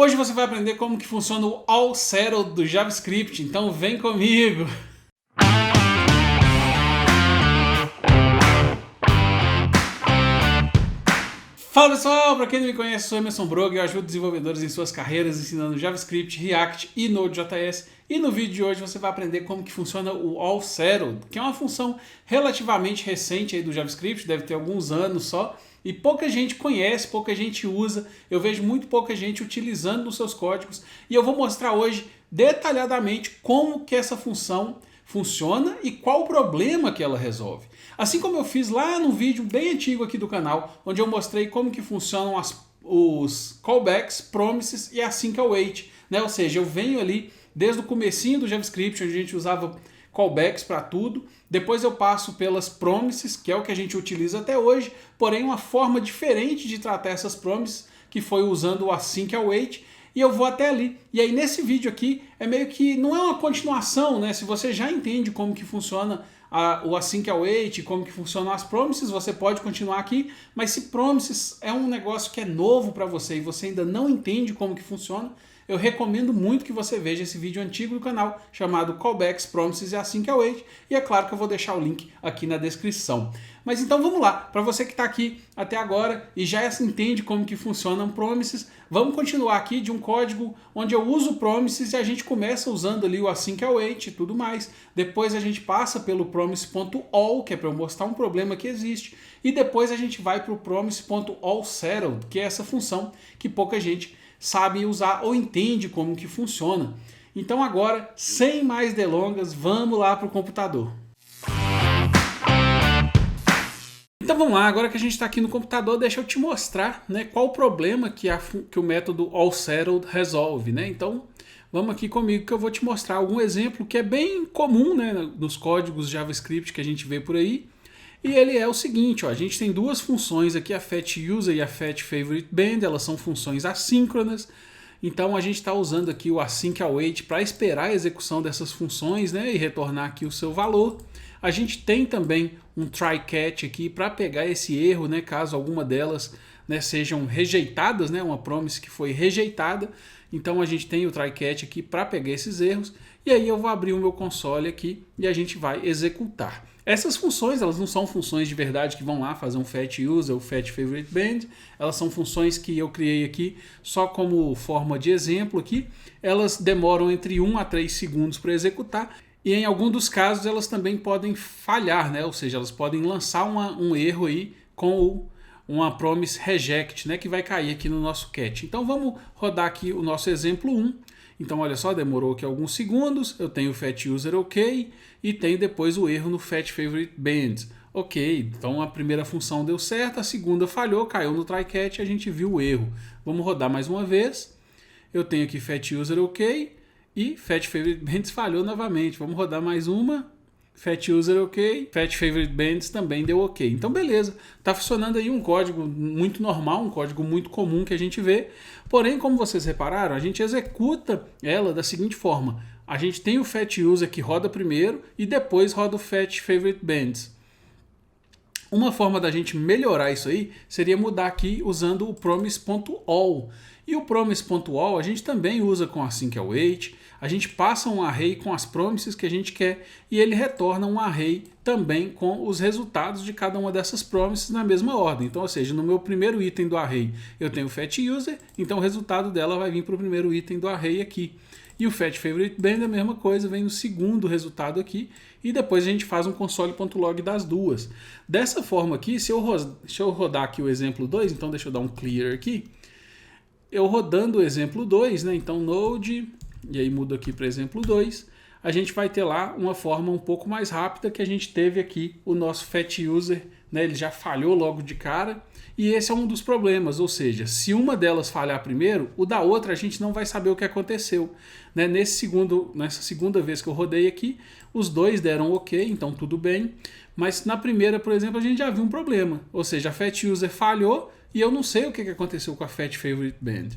Hoje você vai aprender como que funciona o All Settled do JavaScript, então vem comigo! Fala pessoal, para quem não me conhece, sou Emerson Broga e eu ajudo desenvolvedores em suas carreiras ensinando JavaScript, React e Node.js. E no vídeo de hoje você vai aprender como que funciona o All Settled, que é uma função relativamente recente aí do JavaScript, deve ter alguns anos só, e pouca gente conhece, pouca gente usa, eu vejo muito pouca gente utilizando nos seus códigos, e eu vou mostrar hoje detalhadamente como que essa função funciona e qual o problema que ela resolve. Assim como eu fiz lá no vídeo bem antigo aqui do canal, onde eu mostrei como que funcionam os callbacks, promises e async await, né? Ou seja, eu venho ali desde o comecinho do JavaScript, onde a gente usava callbacks para tudo, depois eu passo pelas promises, que é o que a gente utiliza até hoje, porém uma forma diferente de tratar essas promises, que foi usando o async await, e eu vou até ali. E aí nesse vídeo aqui é meio que, não é uma continuação, né? Se você já entende como que funciona o async await, como que funcionam as promises, você pode continuar aqui, mas se promises é um negócio que é novo para você e você ainda não entende como que funciona, eu recomendo muito que você veja esse vídeo antigo do canal chamado Callbacks, Promises e Async Await, e é claro que eu vou deixar o link aqui na descrição. Mas então vamos lá, para você que está aqui até agora e já entende como que funcionam promises, vamos continuar aqui de um código onde eu uso promises e a gente começa usando ali o async await e tudo mais. Depois a gente passa pelo promise.all, que é para eu mostrar um problema que existe, e depois a gente vai para o promise.allSettled, que é essa função que pouca gente sabe usar ou entende como que funciona. Então agora, sem mais delongas, vamos lá para o computador. Então vamos lá, agora que a gente está aqui no computador, deixa eu te mostrar, né, qual o problema que o método AllSettled resolve, né? Então vamos aqui comigo que eu vou te mostrar algum exemplo que é bem comum, né, nos códigos JavaScript que a gente vê por aí. E ele é o seguinte, ó, a gente tem duas funções aqui, a fetchUser e a fetchFavoriteBand, elas são funções assíncronas. Então a gente está usando aqui o async await para esperar a execução dessas funções, né, e retornar aqui o seu valor. A gente tem também um try-catch aqui para pegar esse erro, né, caso alguma delas, né, sejam rejeitadas, né, uma promise que foi rejeitada. Então a gente tem o try-catch aqui para pegar esses erros. E aí eu vou abrir o meu console aqui e a gente vai executar. Essas funções, elas não são funções de verdade que vão lá fazer um fetchUser ou fetchFavoriteBand. Elas são funções que eu criei aqui só como forma de exemplo aqui. Elas demoram entre 1 a 3 segundos para executar. E em algum dos casos elas também podem falhar, né? Ou seja, elas podem lançar um erro aí com uma promise reject, né? Que vai cair aqui no nosso catch. Então vamos rodar aqui o nosso exemplo 1. Então olha só, demorou aqui alguns segundos, eu tenho o fetchUser ok e tenho depois o erro no fetchFavoriteBand. Ok, então a primeira função deu certo, a segunda falhou, caiu no try-catch e a gente viu o erro. Vamos rodar mais uma vez. Eu tenho aqui fetchUser ok e fetchFavoriteBand falhou novamente. Vamos rodar mais uma. fetchUser ok, fetchFavoriteBand também deu ok. Então beleza, está funcionando aí um código muito normal, um código muito comum que a gente vê. Porém, como vocês repararam, a gente executa ela da seguinte forma. A gente tem o fetchUser que roda primeiro e depois roda o fetchFavoriteBand. Uma forma da gente melhorar isso aí seria mudar aqui usando o promise.all. E o promise.all a gente também usa com async await. A gente passa um array com as promises que a gente quer e ele retorna um array também com os resultados de cada uma dessas promises na mesma ordem. Então, ou seja, no meu primeiro item do array eu tenho o fetchUser, então o resultado dela vai vir para o primeiro item do array aqui. E o fetchFavoriteBand é a mesma coisa, vem no segundo resultado aqui e depois a gente faz um console.log das duas. Dessa forma aqui, deixa eu rodar aqui o exemplo 2, então deixa eu dar um clear aqui. Eu rodando o exemplo 2, né, então node, e aí mudo aqui para exemplo 2, a gente vai ter lá uma forma um pouco mais rápida que a gente teve aqui o nosso fetchUser, né, ele já falhou logo de cara. E esse é um dos problemas, ou seja, se uma delas falhar primeiro, o da outra a gente não vai saber o que aconteceu. Né? Nessa segunda vez que eu rodei aqui, os dois deram ok, então tudo bem. Mas na primeira, por exemplo, a gente já viu um problema. Ou seja, a fetchUser falhou e eu não sei o que aconteceu com a fetchFavoriteBand.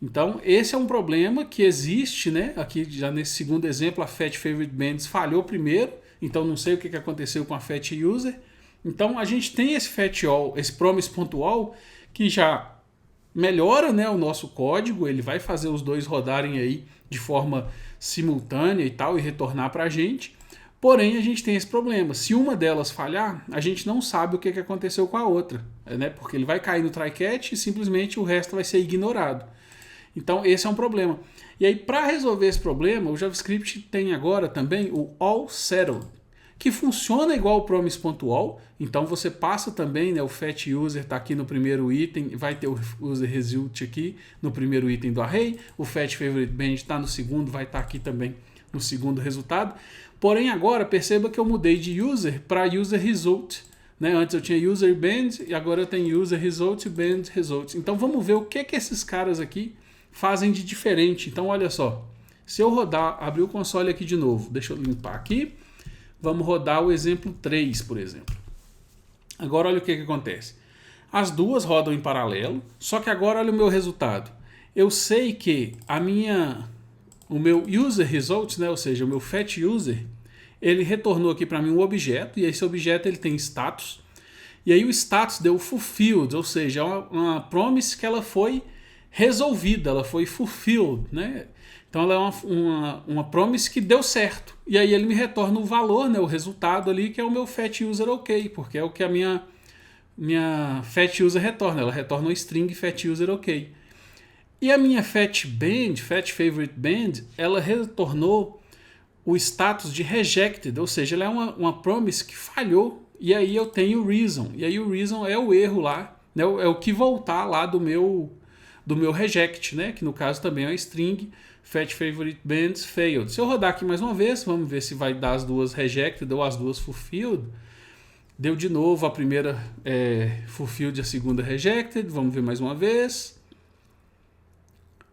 Então esse é um problema que existe, né? Aqui já nesse segundo exemplo, a fetchFavoriteBand falhou primeiro, então não sei o que aconteceu com a fetchUser. Então a gente tem esse fetchAll, esse promise.all, que já melhora, né, o nosso código, ele vai fazer os dois rodarem aí de forma simultânea e tal e retornar para a gente. Porém, a gente tem esse problema. Se uma delas falhar, a gente não sabe o que aconteceu com a outra, né? Porque ele vai cair no try-catch e simplesmente o resto vai ser ignorado. Então, esse é um problema. E aí, para resolver esse problema, o JavaScript tem agora também o all settled, que funciona igual o promise.all. Então, você passa também, né, o fetch user está aqui no primeiro item, vai ter o user result aqui no primeiro item do array, o fetch favorite band está no segundo, vai estar aqui também no segundo resultado. Porém, agora perceba que eu mudei de user para user result, né? Antes eu tinha user band e agora eu tenho user result, band result. Então vamos ver o que esses caras aqui fazem de diferente. Então olha só, se eu rodar, abrir o console aqui de novo, deixa eu limpar aqui, vamos rodar o exemplo 3, por exemplo. Agora olha o que acontece. As duas rodam em paralelo, só que agora olha o meu resultado. Eu sei que o meu user result, né, ou seja, o meu fetch user, ele retornou aqui para mim um objeto, e esse objeto ele tem status, e aí o status deu fulfilled, ou seja, uma promise que ela foi resolvida, ela foi fulfilled, né? Então ela é uma promise que deu certo, e aí ele me retorna o valor, né, o resultado ali, que é o meu fetch user ok, porque é o que a minha fetch user retorna, ela retorna uma string fetch user ok. E a minha fetch favorite band, ela retornou o status de rejected, ou seja, ela é uma promise que falhou, e aí eu tenho o reason, e aí o reason é o erro lá, né, é o que voltar lá do meu reject, né, que no caso também é uma string fetch favorite bands failed. Se eu rodar aqui mais uma vez, vamos ver se vai dar as duas rejected ou as duas fulfilled. Deu de novo a primeira fulfilled e a segunda rejected, vamos ver mais uma vez.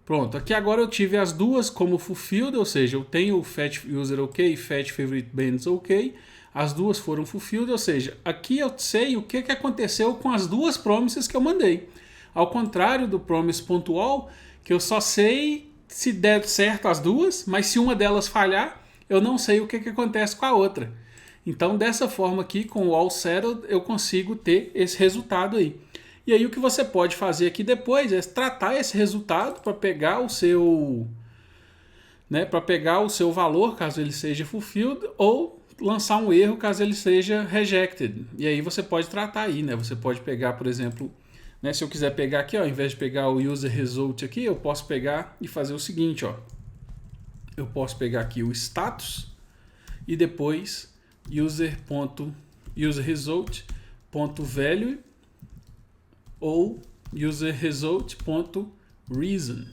Pronto, aqui agora eu tive as duas como fulfilled, ou seja, eu tenho o fetch user ok e fetch favorite bands ok, as duas foram fulfilled, ou seja, aqui eu sei o que aconteceu com as duas promises que eu mandei. Ao contrário do promise.all, que eu só sei se der certo as duas, mas se uma delas falhar, eu não sei o que acontece com a outra. Então, dessa forma aqui, com o all settled, eu consigo ter esse resultado aí. E aí o que você pode fazer aqui depois é tratar esse resultado para pegar o seu, né, para pegar o seu valor, caso ele seja fulfilled, ou lançar um erro caso ele seja rejected. E aí você pode tratar aí, né? Você pode pegar, por exemplo, né, se eu quiser pegar aqui, ó, ao invés de pegar o user result aqui, eu posso pegar e fazer o seguinte, ó. Eu posso pegar aqui o status e depois user.userResult.value ou userResult.reason.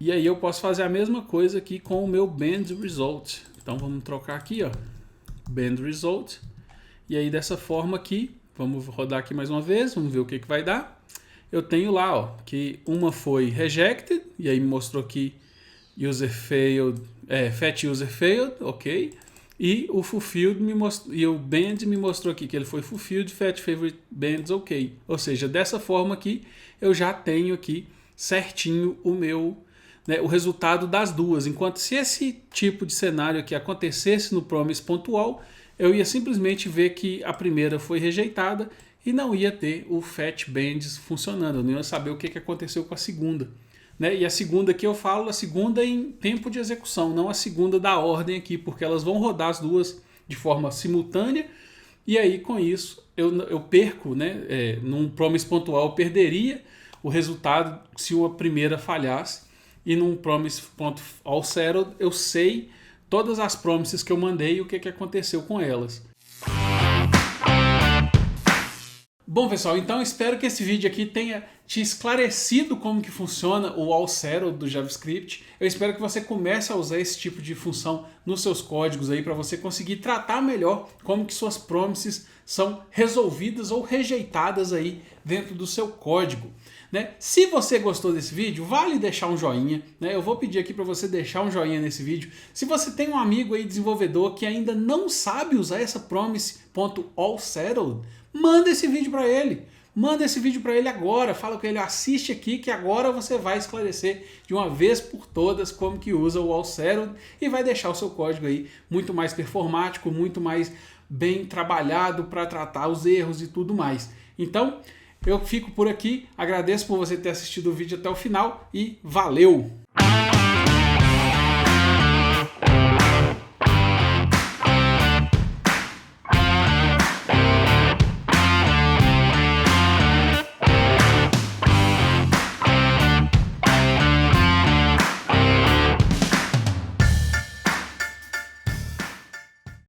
E aí eu posso fazer a mesma coisa aqui com o meu bandResult. Então vamos trocar aqui, ó, bandResult. E aí dessa forma aqui, vamos rodar aqui mais uma vez, vamos ver o que vai dar. Eu tenho lá, ó, que uma foi rejected, e aí me mostrou aqui user failed, fetch user failed, ok. E o fulfilled e o band me mostrou aqui que ele foi fulfilled, fetch favorite bands ok. Ou seja, dessa forma aqui eu já tenho aqui certinho o meu, né, o resultado das duas. Enquanto se esse tipo de cenário aqui acontecesse no promise.all, eu ia simplesmente ver que a primeira foi rejeitada e não ia ter o fetch bands funcionando. Eu não ia saber o que aconteceu com a segunda. Né? E a segunda que eu falo, a segunda em tempo de execução, não a segunda da ordem aqui, porque elas vão rodar as duas de forma simultânea, e aí com isso eu perco, né? Num promise.all eu perderia o resultado se a primeira falhasse, e num promise.all settled eu sei todas as promises que eu mandei e o que aconteceu com elas. Bom, pessoal, então espero que esse vídeo aqui tenha te esclarecido como que funciona o all settled do JavaScript. Eu espero que você comece a usar esse tipo de função nos seus códigos aí para você conseguir tratar melhor como que suas promises são resolvidas ou rejeitadas aí dentro do seu código. Né? Se você gostou desse vídeo, vale deixar um joinha, né? Eu vou pedir aqui para você deixar um joinha nesse vídeo. Se você tem um amigo aí desenvolvedor que ainda não sabe usar essa promise.all settled, manda esse vídeo para ele. Manda esse vídeo para ele agora. Fala com ele, assiste aqui que agora você vai esclarecer de uma vez por todas como que usa o all settled e vai deixar o seu código aí muito mais performático, muito mais bem trabalhado para tratar os erros e tudo mais. Então, Eu fico por aqui, agradeço por você ter assistido o vídeo até o final e valeu!